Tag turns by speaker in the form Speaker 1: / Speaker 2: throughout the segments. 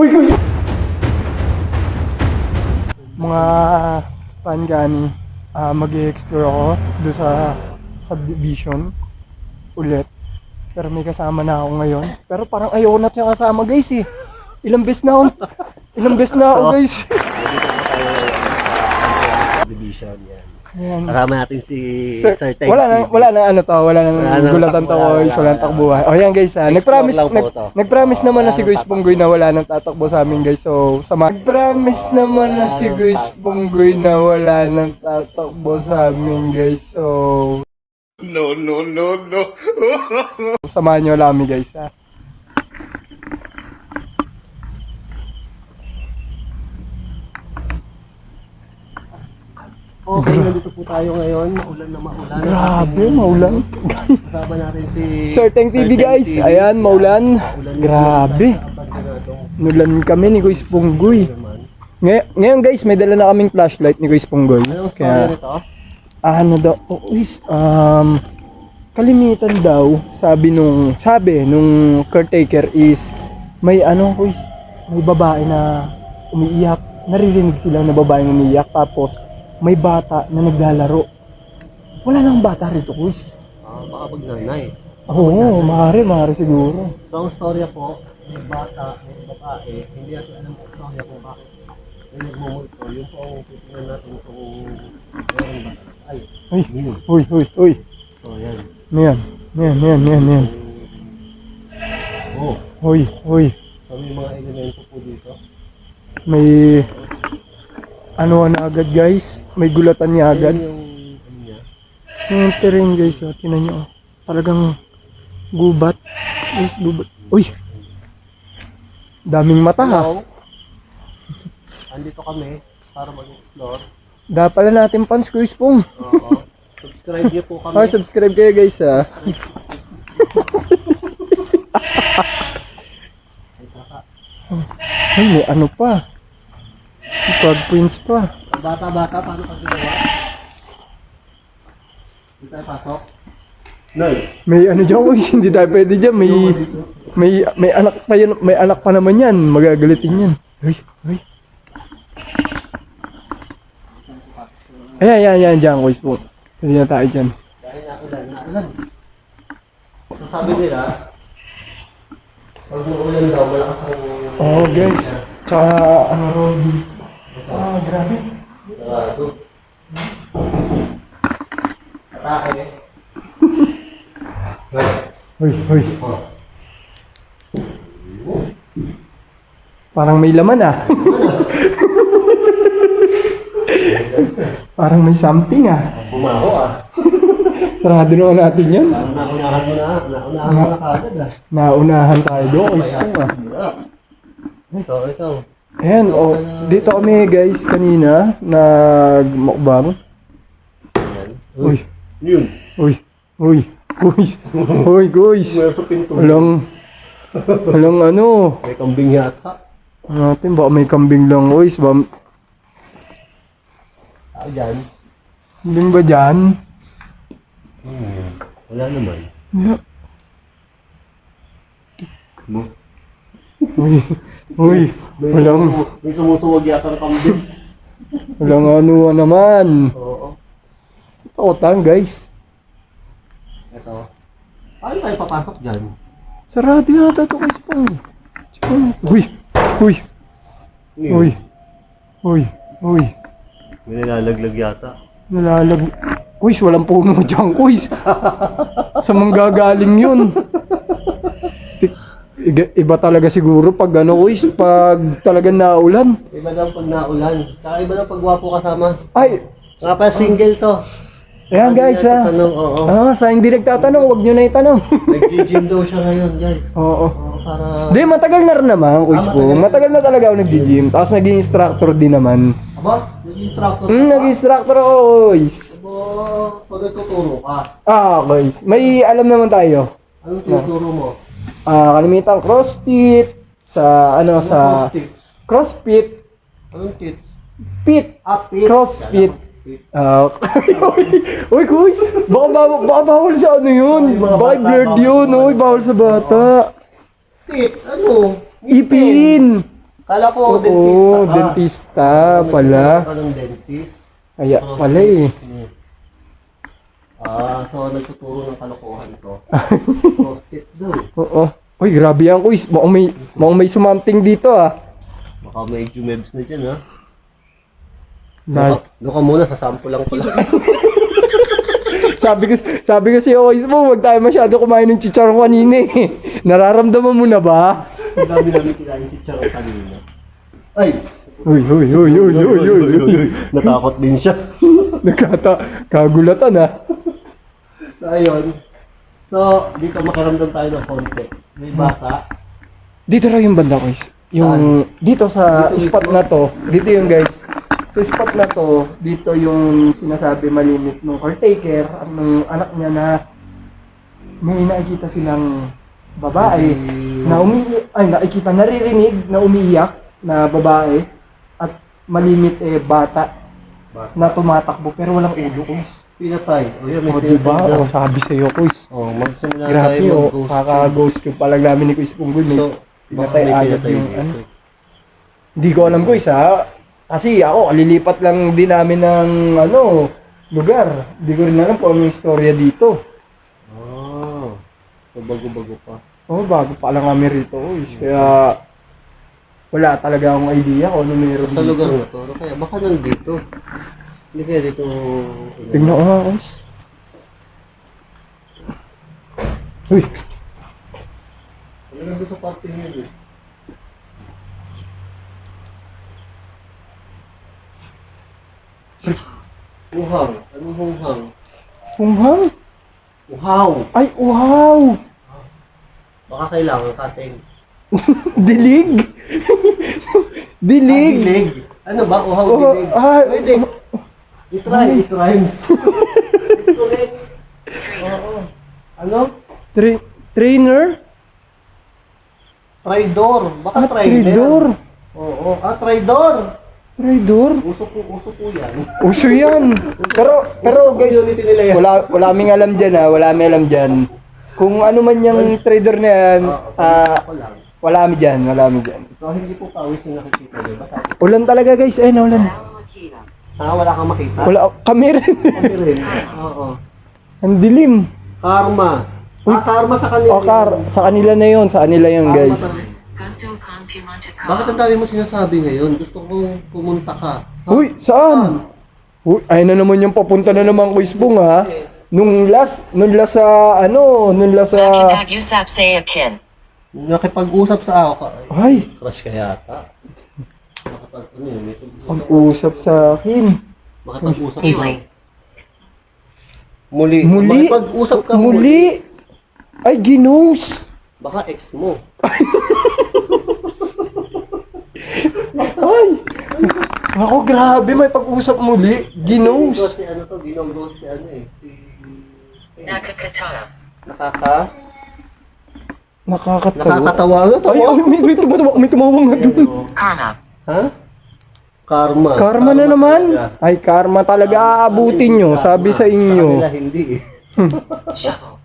Speaker 1: Uy, guys! Mga pangani, mag-i-explore ako doon sa subdivision ulit. Pero may kasama na ako ngayon. Pero parang ayoko na siya kasama guys eh. Ilang beses na ako guys.
Speaker 2: Division yan.
Speaker 1: Ayan.
Speaker 2: Kasama natin si
Speaker 1: Sir,
Speaker 2: Sir Ted
Speaker 1: wala nang gulatan to ko, walang takbuhan. O yan guys ha, nagpromise naman na si Guys Punggoy na wala nang tatakbo sa amin guys. So, nagpromise naman na si Guys Punggoy na wala nang tatakbo sa amin guys. So, no. Samahan nyo lang kami guys ha.
Speaker 2: Okay, nandito po tayo ngayon. Maulan na maulan.
Speaker 1: Grabe, maulan.
Speaker 2: Kasama natin si
Speaker 1: Sir Teng TV guys. Ayan, maulan. Grabe. Nulan kami ni Guys Punggoy. Ngayon guys, may dala na kaming flashlight ni Guys Punggoy.
Speaker 2: Anong story nito?
Speaker 1: Ano daw? Kalimitan daw, sabi nung caretaker is may may babae na umiiyak. Naririnig sila na babaeng umiiyak tapos may bata na naglalaro. Wala nang bata rito, Kuis.
Speaker 2: Baka pag nanay.
Speaker 1: Oo, maaari siguro.
Speaker 2: So, ang storya po, may bata, may babae, hindi natin alam ang storya kung bakit may nagmumulto. Yun po ang titignan natin kung meron ba. Ay, yun.
Speaker 1: Uy.
Speaker 2: So, yan.
Speaker 1: Yan.
Speaker 2: Oh,
Speaker 1: Uy.
Speaker 2: so may mga elemento po dito.
Speaker 1: May ano na agad guys, may gulatan niya agad. Yung terrain guys, tingnan nyo. Talagang gubat. Guys, gubat. Uy! Daming mata ha.
Speaker 2: Hello. Andito kami para mag-explore.
Speaker 1: Dapat pala natin fans Guys Pung.
Speaker 2: Oo. Subscribe niyo po kami.
Speaker 1: Subscribe kayo guys ha. Ay, may ano pa. Pag Prince pa.
Speaker 2: Bata, paano pag ginawa? Hindi tayo pasok? Noy.
Speaker 1: May ano dyan guys, hindi tayo pwede dyan. May anak pa yan, may anak pa naman yan. Magagalitin yan. Uy. Ayan, dyan guys po. Pwede na tayo dyan.
Speaker 2: Dahil naulan. So sabi nila, pag uulan daw, malakas ang...
Speaker 1: Oh guys, tsaka ano road. Grabe.
Speaker 2: Sarado. Atake.
Speaker 1: Uy. Parang may laman ah. Parang may something ah.
Speaker 2: Bumaho ah.
Speaker 1: Sarado naman natin yan.
Speaker 2: Naunahan mo na kagad ah.
Speaker 1: Naunahan tayo doon.
Speaker 2: Ito.
Speaker 1: Ayan, dito kami guys kanina nagmukbang. Uy.
Speaker 2: Yun.
Speaker 1: Uy, guys.
Speaker 2: Meron sa pinto.
Speaker 1: Walang ano.
Speaker 2: May kambing yata.
Speaker 1: Natin baka may kambing lang guys.
Speaker 2: Dyan.
Speaker 1: Kambing ba dyan?
Speaker 2: Wala naman.
Speaker 1: Yeah. Uy,
Speaker 2: May sumusuwag yata ng kambing.
Speaker 1: walang ano naman.
Speaker 2: Oo.
Speaker 1: Otan guys.
Speaker 2: Ito. Paano tayo papasok dyan?
Speaker 1: Sarado yata ito guys po. Uy.
Speaker 2: May nilalaglag yata.
Speaker 1: Kuis, walang puno dyan kuis. Sa manggagaling yun. Iba talaga siguro pag ano kuis, pag talagang naulan.
Speaker 2: Iba daw pag naulan. Tsaka iba daw pag wapo kasama.
Speaker 1: Ay!
Speaker 2: Nga pa single to.
Speaker 1: Ayan guys ha.
Speaker 2: Oo.
Speaker 1: Sa hindi nagtatanong, huwag nyo na itanong.
Speaker 2: Nag-gym daw siya ngayon guys.
Speaker 1: Oo.
Speaker 2: Para...
Speaker 1: Di, matagal na rin naman kuis po. Matagal na talaga ako nag-gym. Tapos naging instructor din naman.
Speaker 2: Aba? Nag-instructor ka
Speaker 1: Naging instructor ako kuis.
Speaker 2: Aba, pag nagtuturo ka.
Speaker 1: Guys. May alam naman tayo.
Speaker 2: Anong tinuturo mo?
Speaker 1: Kalimitan CrossFit sa CrossFit.
Speaker 2: Anong tips?
Speaker 1: Pit.
Speaker 2: Pit.
Speaker 1: CrossFit. Uy, guys, baka bawal sa ano yun. Baka blurred yun. Uy, bawal sa bata.
Speaker 2: Tip, ano?
Speaker 1: Ipin.
Speaker 2: Kala ko,
Speaker 1: Oo,
Speaker 2: dentista ka.
Speaker 1: dentista pala.
Speaker 2: Nagtuturo ka ng dentist.
Speaker 1: Kaya pala eh.
Speaker 2: So nagtuturo ng kalokohan to. Prostate daw.
Speaker 1: Oo. Uy, grabe yan, kuis. Mukhang may sumamting dito ah.
Speaker 2: Baka may jumebs na dyan, ha?
Speaker 1: Na,
Speaker 2: Doon ka muna, sa sample lang ko lang.
Speaker 1: sabi ko sa'yo, kuis mo, huwag tayo masyado kumain ng chicharon kanina eh. Nararamdaman mo na ba?
Speaker 2: Ang dami namin kinain si Charo kanina. Ay!
Speaker 1: Uy.
Speaker 2: Natakot din siya.
Speaker 1: Kagulatan ah.
Speaker 2: So, ayun. So, dito makaramdam tayo ng konti. May bata.
Speaker 1: Dito raw yung banda, kuis. Yung, dito sa spot na to, dito yung guys. Sa spot na to, dito yung sinasabi malimit ng caretaker at ng anak niya na may nakikita silang babae na nakikita, naririnig na umiiyak na babae at malimit bata na tumatakbo pero walang ulo, kuis.
Speaker 2: Pinatay. O yan, may
Speaker 1: O diba?
Speaker 2: pinatay
Speaker 1: O
Speaker 2: na.
Speaker 1: sabi sa'yo, kuis.
Speaker 2: Magsimula
Speaker 1: Grabe
Speaker 2: tayo
Speaker 1: o,
Speaker 2: mag-ghost.
Speaker 1: kaka-ghost ko palang namin ni Kuis Punggol.
Speaker 2: So, baka
Speaker 1: Pinatay
Speaker 2: may
Speaker 1: agad
Speaker 2: pinatay
Speaker 1: yung
Speaker 2: dito.
Speaker 1: ano. Hindi ko alam, Kuis ha. Kasi ako, alilipat lang din namin ng lugar. Hindi ko rin alam kung ano yung istorya dito.
Speaker 2: So bago-bago pa.
Speaker 1: Bago pa lang kami rito, Kuis. Kaya wala talaga akong idea kung ano meron
Speaker 2: Sa
Speaker 1: dito.
Speaker 2: lugar na to, ano kaya baka nandito. Hindi kaya dito.
Speaker 1: Tingnan ko nga, Kuis. Uy,
Speaker 2: Ano nandito sa parte niyo? Uhang. Anong hunghang?
Speaker 1: hunghang.
Speaker 2: Uhaw.
Speaker 1: Ay, wow.
Speaker 2: Baka kailangan kating.
Speaker 1: Dilig. Dilig.
Speaker 2: Dilig. Ano ba? Uhaw,
Speaker 1: Oh,
Speaker 2: dilig.
Speaker 1: ah,
Speaker 2: Pwede. It rhymes. It corrects. Oo. Ano?
Speaker 1: Trainer?
Speaker 2: Traidor. Baka trainer.
Speaker 1: Traidor.
Speaker 2: Oo. Traidor.
Speaker 1: Traidor?
Speaker 2: Uso po yan.
Speaker 1: Uso yan. Pero guys,
Speaker 2: Community nila yan.
Speaker 1: wala kaming alam dyan ha. Wala kaming alam dyan. Kung ano man yung trader na yan,
Speaker 2: Ako lang.
Speaker 1: wala kami dyan. Wala kami dyan.
Speaker 2: So, hindi po pawis yung nakikita niyo. Baka,
Speaker 1: Ulan talaga guys. Ayun na ulan.
Speaker 2: wala kang makita?
Speaker 1: Wala. Kami rin.
Speaker 2: Kami rin. Oo.
Speaker 1: Ang dilim.
Speaker 2: Karma. Karma sa kanila.
Speaker 1: Sa kanila na yun. Sa kanila yun guys.
Speaker 2: Bakit ang dami mo sinasabi ngayon? Gusto kong pumunta ka.
Speaker 1: Uy, saan? Uy, ayun na naman yung papunta na naman ko Isbong ha. Nung last sa
Speaker 3: Nakipag-usap sa akin.
Speaker 2: Nakipag-usap sa ako ka.
Speaker 1: ay,
Speaker 2: Crush ka yata. Ano yun?
Speaker 1: pag-usap sa akin.
Speaker 2: Makipag-usap ka.
Speaker 3: Muli.
Speaker 2: Muli.
Speaker 1: Muli?
Speaker 2: Makipag-usap ka
Speaker 1: Muli. Ay, ginos.
Speaker 2: Baka ex mo.
Speaker 1: Ay. Ako, grabe, may pag-usap muli. Ginos.
Speaker 2: Si ano to? Ginong si ano eh. Si...
Speaker 3: Nakakatawa.
Speaker 1: Nakakatawa.
Speaker 2: Nakakatawa. Ano to?
Speaker 1: Ay, may tumawang nga doon.
Speaker 3: Karma.
Speaker 2: Ha? Karma.
Speaker 1: Karma na naman. Ay, karma talaga aabutin nyo. Sabi sa
Speaker 2: Sa
Speaker 1: inyo.
Speaker 2: kanila hindi eh.
Speaker 3: Shovel.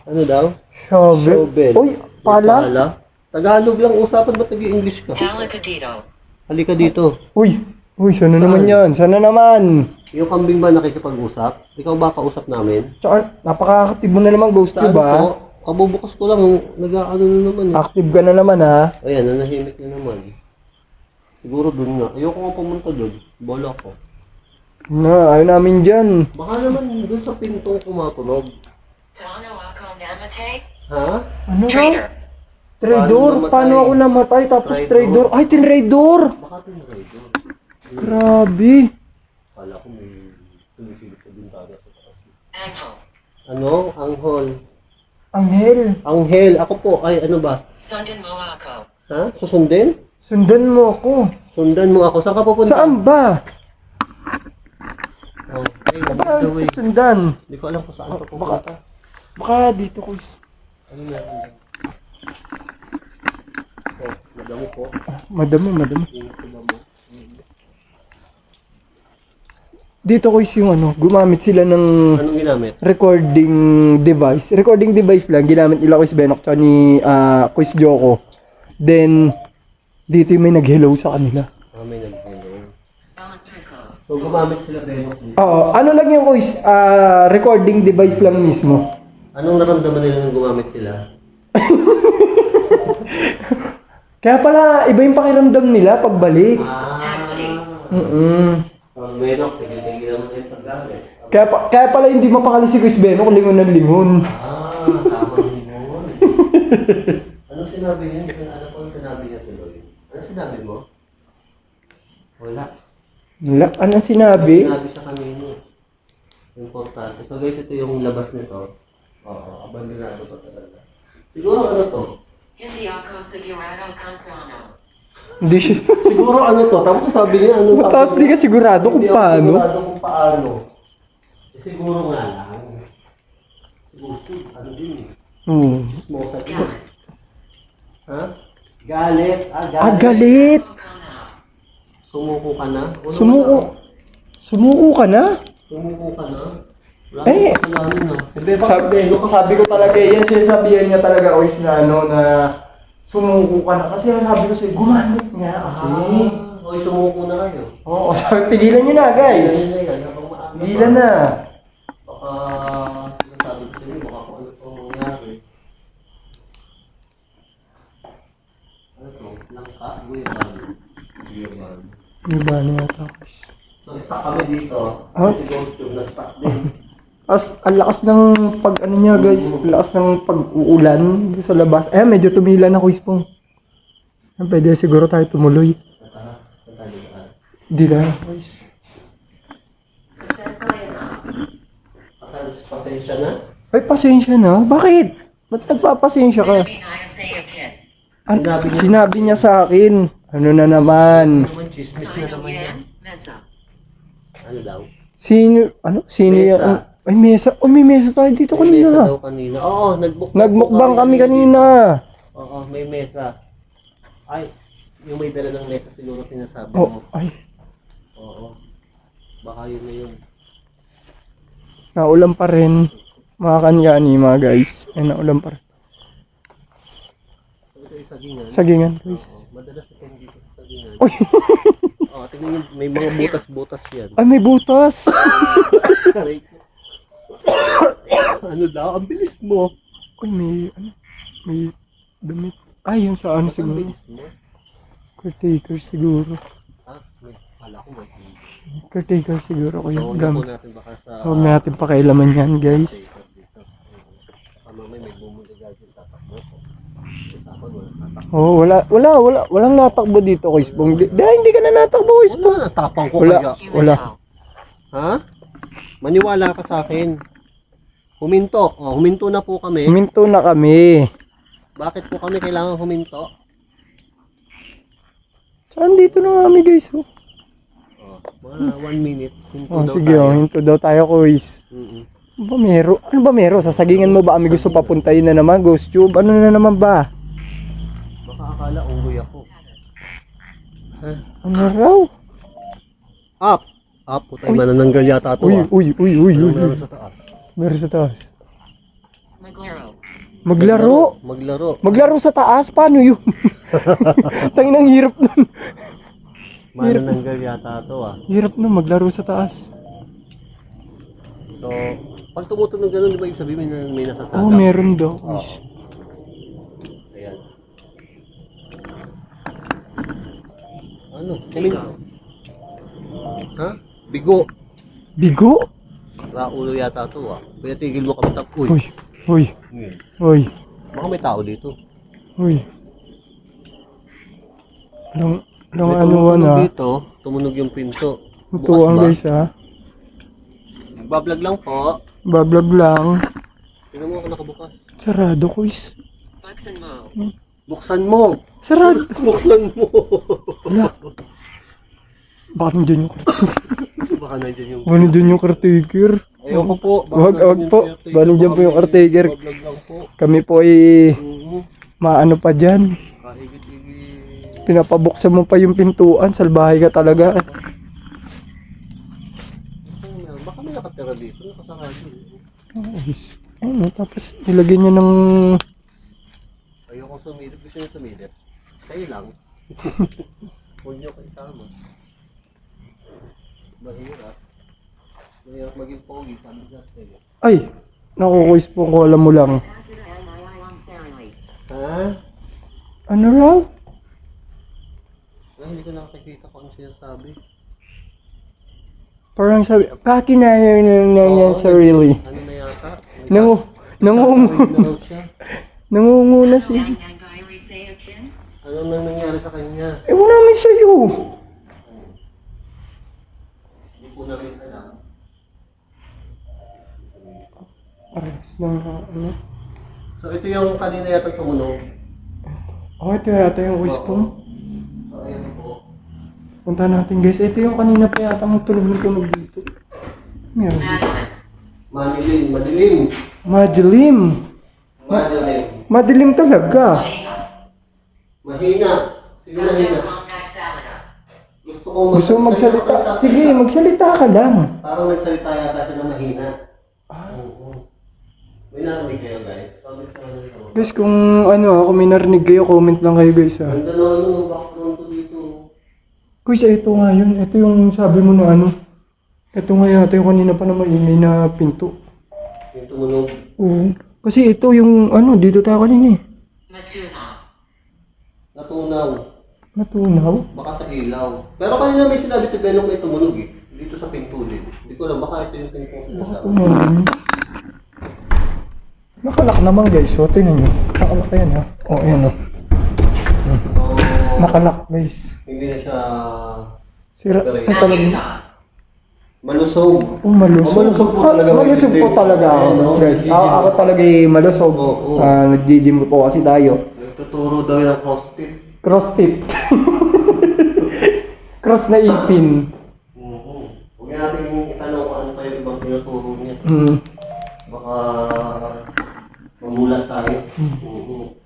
Speaker 2: Ano daw?
Speaker 1: Shovel.
Speaker 2: Shovel.
Speaker 1: Uy, pala.
Speaker 2: Tagalog lang usapan, ba't nag-i-English ka?
Speaker 3: Halakadito.
Speaker 2: Halika dito.
Speaker 1: Uy, sana naman yan. Sana naman.
Speaker 2: Yung kambing ba nakikipag-usap? Ikaw ba kausap namin?
Speaker 1: Tsaka, napaka-active mo na naman, Ghost,
Speaker 2: Saan
Speaker 1: diba?
Speaker 2: po? Kabubukas ko lang, nag-ano na naman eh.
Speaker 1: Active ka na naman, ha?
Speaker 2: Ayan, nanahimik na naman. Siguro dun nga. Ayoko nga pumunta dun. Bola ko.
Speaker 1: Na, ayaw namin dyan.
Speaker 2: Baka naman dun sa pintong kumatunog.
Speaker 3: Paano ako namatay?
Speaker 2: Ha?
Speaker 1: Ano ba?
Speaker 3: Traitor.
Speaker 1: Traidor?
Speaker 2: Paano
Speaker 1: Paano ako namatay? Tapos traidor? Ay, tinraidor!
Speaker 2: Baka tinry dun.
Speaker 1: Grabe.
Speaker 2: Kala ko may tumisilip sa bintana sa taas.
Speaker 3: Anghel.
Speaker 2: Ano? Anghol.
Speaker 1: Anghel,
Speaker 2: Anghel. Ako po. Ay, ano ba?
Speaker 3: Sundan mo ako.
Speaker 2: Ha? Susundin?
Speaker 1: sundan mo ako.
Speaker 2: Sundan mo ako. Saan ka pupunta?
Speaker 1: Saan ba?
Speaker 2: Oh, hey, by
Speaker 1: Saan
Speaker 2: the way.
Speaker 1: sundan?
Speaker 2: Hindi ko alam kung saan ka pupunta.
Speaker 1: Baka dito ko.
Speaker 2: Ano meron dyan? Oh, madami po.
Speaker 1: Madami.
Speaker 2: Ingat ko ba mo?
Speaker 1: Dito ko yung gumamit sila ng
Speaker 2: Anong ginamit?
Speaker 1: recording device. Recording device lang, ginamit nila Kuis Benok tsaka ni Kuis Joko. Then, Dito yung may nag-hello sa kanila.
Speaker 2: May nag-hello.
Speaker 3: Electrical.
Speaker 2: So, gumamit sila Venus dito.
Speaker 1: Oo, ano lang yung voice, recording device lang mismo.
Speaker 2: Anong naramdaman nila nung gumamit sila?
Speaker 1: Kaya pala, iba yung pakiramdam nila pagbalik.
Speaker 2: Venus, tigil-tigil naman yung paggamit.
Speaker 1: Kaya pala hindi mapakali si Chris Beno kung lingon ng lingon.
Speaker 2: Tama yun. Anong sinabi niya? Hindi ko na alam kung sinabi niya tuloy. Anong sinabi mo? Wala.
Speaker 1: Wala, anong sinabi?
Speaker 2: Sinabi sa kanino. Importante. So guys, ito yung labas nito. Oo, abandonado pa talaga. Siguro ano to?
Speaker 3: Hindi ako sigurado kung paano.
Speaker 1: Hindi siya.
Speaker 2: Siguro ano to? Tapos sabi niya ano?
Speaker 1: Tapos di ka sigurado kung
Speaker 2: Hindi ako
Speaker 1: paano.
Speaker 2: sigurado kung paano. Siguro nga lang. Siguro, ano din eh. Smosa din.
Speaker 3: Galit.
Speaker 2: Ha? Galit.
Speaker 1: Galit!
Speaker 2: Sumuko ka na?
Speaker 1: Sumuko. Sumuko ka na?
Speaker 2: Sumuko ka na? Wala
Speaker 1: Eh,
Speaker 2: kang kasalanan na.
Speaker 1: sabi ko talaga, yan sinasabihan niya talaga always na na sumuko ka na. Kasi sabi ko sa'yo, gumamit nga kasi.
Speaker 2: Oy, sumuko na kayo.
Speaker 1: Oo, sabi, tigilan niyo na guys. Tigilan na.
Speaker 2: Baka, sinasabi ko sa'yo, baka kung ano itong nangyari. Ano to? Langka? Guyaban. Guyaban.
Speaker 1: Yung ba niya tapos?
Speaker 2: So, stuck kami dito.
Speaker 1: Huh?
Speaker 2: Si Ghost Tube na stuck din.
Speaker 1: Ang lakas ng pag ano niya guys, ang lakas ng pag-uulan sa labas. Medyo tumila na Kuis Pong. Pwede siguro tayo tumuloy. Di na guys.
Speaker 2: Pasensya na?
Speaker 1: Ay, pasensya na. Bakit? Ba't nagpapasensya ka?
Speaker 3: Sabi na sa'yo, kid.
Speaker 1: Sinabi niya sa akin. Ano na naman?
Speaker 2: Naman, chismis na
Speaker 3: Sino
Speaker 2: naman yan.
Speaker 3: yan? Mesa.
Speaker 2: Ano daw?
Speaker 1: Sino
Speaker 2: Mesa.
Speaker 1: yan? Ay, mesa. Oh, may mesa tayo dito
Speaker 2: May mesa
Speaker 1: kanina.
Speaker 2: daw kanina. Oo,
Speaker 1: Nagmukbang kami kanina.
Speaker 2: Oo, may mesa. Ay, yung may dala ng mesa siguro sinasabi
Speaker 1: Oh,
Speaker 2: mo.
Speaker 1: ay.
Speaker 2: Oo. Baka yun na yun.
Speaker 1: Naulan pa rin. Mga kanyani, mga guys. Ay, naulan pa rin.
Speaker 2: Ito yung sagingan.
Speaker 1: Sagingan, guys.
Speaker 2: Oo, madalas ito dito sa sagingan.
Speaker 1: Uy!
Speaker 2: Oo, tingnan nyo, may mga butas-butas yan.
Speaker 1: Ay, may butas.
Speaker 2: Aray ko. Ano daw? Ang bilis mo.
Speaker 1: Uy, may damit. Ay, yun sa ano
Speaker 2: Ang
Speaker 1: siguro.
Speaker 2: bilis mo.
Speaker 1: Caretaker siguro.
Speaker 2: Kala ko may
Speaker 1: Caretaker siguro ko
Speaker 2: So,
Speaker 1: yung
Speaker 2: huwag
Speaker 1: gamit.
Speaker 2: po natin baka sa...
Speaker 1: Huwag na natin pakialaman yan, guys.
Speaker 2: dito. Baka mamay may bumuligal yung tatakbo ko. Tapos wala tatakbo.
Speaker 1: Oh, walang natakbo dito, Kuis Pong. Hindi ka na natakbo, Kuis Pong.
Speaker 2: Wala, natapang ko
Speaker 1: Wala.
Speaker 2: kaya.
Speaker 1: Wala.
Speaker 2: Ha? Maniwala ka sa akin. Huminto. Oh, huminto na po kami.
Speaker 1: Huminto na kami.
Speaker 2: Bakit po kami kailangan huminto?
Speaker 1: Saan dito na kami, guys? Oh,
Speaker 2: Oh, mga 1 minute. Hinto
Speaker 1: oh
Speaker 2: daw
Speaker 1: sige,
Speaker 2: tayo.
Speaker 1: hinto daw tayo, Kuis. Ano ba mero? Ano ba mero? Sasagingan mo ba kami gusto papuntayin na naman, Ghost Tube? Ano na naman ba?
Speaker 2: Baka akala unggoy ako.
Speaker 1: Ano raw?
Speaker 2: Up! Up! Putay, manananggal yata ito ah.
Speaker 1: Uy.
Speaker 2: Meron sa taas.
Speaker 1: Meron sa taas.
Speaker 3: Maglaro.
Speaker 1: Maglaro.
Speaker 2: Maglaro.
Speaker 1: Maglaro sa taas? Paano yun? Tangin ang hirap nun.
Speaker 2: Manananggal yata ito ah.
Speaker 1: Hirap nun, maglaro sa taas.
Speaker 2: So, pag tumutunog ganun, di ba ibig sabihin may nasasagap?
Speaker 1: Oh, meron daw.
Speaker 2: Oo. Ayan. Ano?
Speaker 3: Bigo.
Speaker 2: Ha? Bigo.
Speaker 1: Bigo?
Speaker 2: Raulo yata ito ah. Kaya tigil mo kami tap.
Speaker 1: Uy.
Speaker 2: Ngayon.
Speaker 1: Uy.
Speaker 2: Baka may tao dito.
Speaker 1: Uy. Lang
Speaker 2: May
Speaker 1: ano
Speaker 2: tumutunog
Speaker 1: na.
Speaker 2: dito, tumunog yung pinto.
Speaker 1: Tutuan guys ha.
Speaker 2: Nagbablog lang po.
Speaker 1: Bablog lang.
Speaker 2: Tingnan mo ako nakabukas.
Speaker 1: Sarado, Kuis.
Speaker 3: Buksan mo.
Speaker 2: Buksan mo!
Speaker 1: Sarado.
Speaker 2: Buksan mo!
Speaker 1: Wala. Baka nandiyan yung caretaker.
Speaker 2: Baka nandiyan yung...
Speaker 1: Baka nandiyan yung caretaker.
Speaker 2: Ayoko po.
Speaker 1: Wag po. Baka nandiyan po yung caretaker.
Speaker 2: Nagbablog lang po.
Speaker 1: Kami po ay maano pa dyan.
Speaker 2: Kaigit-igit.
Speaker 1: Pinapabuksan mo pa yung pintuan. Salbahay ka talaga.
Speaker 2: Baka may nakatira dito. Nakasarado.
Speaker 1: Ano, tapos nilagyan niya ng...
Speaker 2: Ayoko sumilip. Gusto niyo sumilip. Kayo lang. Huwag niyo ko isama. Mahirap. Mahirap maging pogi, sabi nga sa'yo.
Speaker 1: Ay, naku Kuya Spong ko, alam mo lang.
Speaker 2: Ha?
Speaker 1: Ano raw?
Speaker 2: Ay, hindi ko nakakikita kung ano sinasabi.
Speaker 1: Parang sabi, pakinaya na yan sarili.
Speaker 2: Ano na yata?
Speaker 1: Nangunguna
Speaker 2: Na raw siya.
Speaker 1: siya.
Speaker 2: Ano nang nangyari sa kanya?
Speaker 1: Ewan namin sa'yo.
Speaker 2: Hindi po namin alam.
Speaker 1: Parehas lang ano.
Speaker 2: So ito yung kanina yata tumunog.
Speaker 1: Oh, ito yata yung Kuya Spong.
Speaker 2: So ayan po.
Speaker 1: Punta natin guys. Ito yung kanina pa yata ang tunog dito. Meron.
Speaker 2: Madilim, madilim.
Speaker 1: Madilim.
Speaker 2: Madilim.
Speaker 1: Madilim talaga.
Speaker 2: Mahina. Sige, mahina.
Speaker 1: Gusto mo magsalita? Sige, magsalita ka lang.
Speaker 2: Parang nagsalita yata siya na mahina. Oo. May narinig kayo guys?
Speaker 1: Guys, kung kung may narinig kayo, comment lang kayo guys ha.
Speaker 2: Ang dalawa background ko dito.
Speaker 1: Guys, ito nga yun. Ito yung sabi mo na ano. Ito nga yata yung kanina pa na maingay na pinto.
Speaker 2: Yung tumunog.
Speaker 1: Oo. Kasi ito yung dito tayo kanina eh.
Speaker 2: Natunaw.
Speaker 1: Natunaw?
Speaker 2: Baka sa ilaw. Pero kanina may sinabi si Benong may tumunog eh. Dito sa pinto din. Hindi ko alam, baka ito yung pinto.
Speaker 1: Baka tumaw. Nakalak naman guys. So, tingnan nyo. Nakalak yan ha. O, ayan o.
Speaker 2: So,
Speaker 1: Nakalak guys.
Speaker 2: hindi na siya
Speaker 1: Sira. Ay talaga.
Speaker 2: malusog.
Speaker 1: Oh, malusog.
Speaker 2: Malusog po talaga.
Speaker 1: Malusog po talaga ako, guys. Ako talaga malusog.
Speaker 2: Oo.
Speaker 1: Nag-gym po kasi tayo.
Speaker 2: Nagtuturo daw yung crossfit.
Speaker 1: Cross tip. Cross na ipin.
Speaker 2: Huwag natin itanong kung ano pa yung ibang tinuturo niya. Baka mamulat tayo.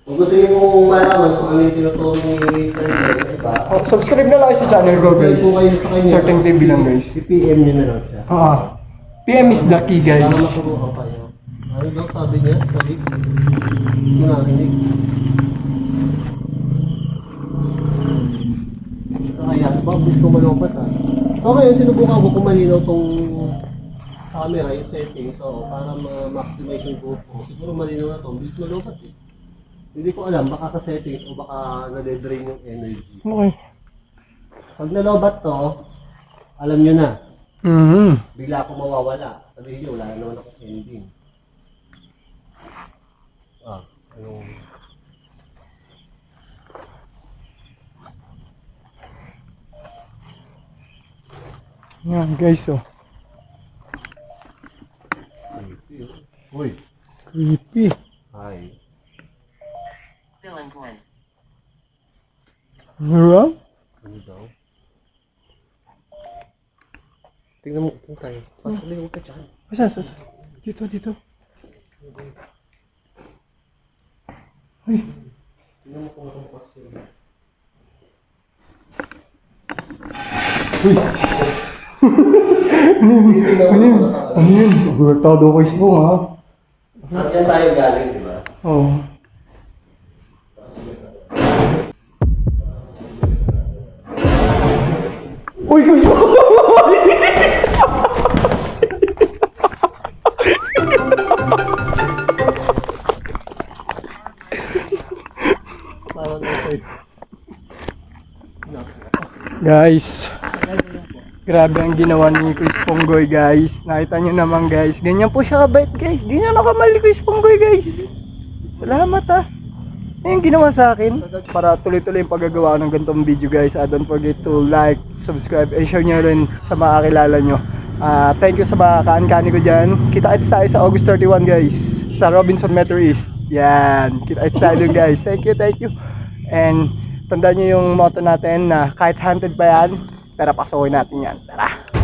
Speaker 2: Kung gusto niyo mong malaman kung ano yung tinuturo ni Sir Ben, diba?
Speaker 1: Subscribe na lang kayo sa channel ko guys.
Speaker 2: Subscribe po kayo sa kanya.
Speaker 1: Certain TV lang guys.
Speaker 2: I-PM niyo na lang siya.
Speaker 1: PM is the key
Speaker 2: Para
Speaker 1: guys.
Speaker 2: maturuan kayo. Ano daw sabi niya? Sabi? Hindi nakinig. Kaya, ba gusto malompat ah. Okay, sinubukan ko kung malinaw tong camera, yung setting. So, para ma-maximize yung GoPro ko. Siguro malinaw na to. Bilis malompat eh. Hindi ko alam, baka sa settings o baka nade-drain yung energy.
Speaker 1: Okay.
Speaker 2: Pag nalobat to, alam nyo na. Bigla akong mawawala. Sabihin nyo, wala na naman akong ending. Anong...
Speaker 1: Yan guys
Speaker 2: Uy!
Speaker 1: Creepy.
Speaker 2: Hi.
Speaker 3: Villain one.
Speaker 1: Ano raw?
Speaker 2: Ano daw? Tingnan mo kung tayo. Patuloy mo ka dyan.
Speaker 1: Saan? Dito. Uy.
Speaker 2: Tingnan mo kung anong question.
Speaker 1: Uy. Ano yun? Gurtado ko isbong ha.
Speaker 2: At yan tayo galing, di ba?
Speaker 1: Oo. Uy, guys! Guys, grabe ang ginawa ni Kuya Sponggoy guys. Nakita nyo naman guys. Ganyan po siya kabait guys. Ganyan ako kamali Kuya Sponggoy guys. Salamat ha. Yung ginawa sa akin. Para tuloy-tuloy yung paggagawa ng ganitong video guys. Don't forget to like, subscribe, and share nyo rin sa mga kakilala nyo. Thank you sa mga kaan-kani ko dyan. Kita-its tayo sa August 31 guys. Sa Robinson Metro East. Yan. Kita-its tayo dun guys. Thank you. And tandaan nyo yung motto natin na kahit haunted pa yan, pero pasukin natin yan. Tara!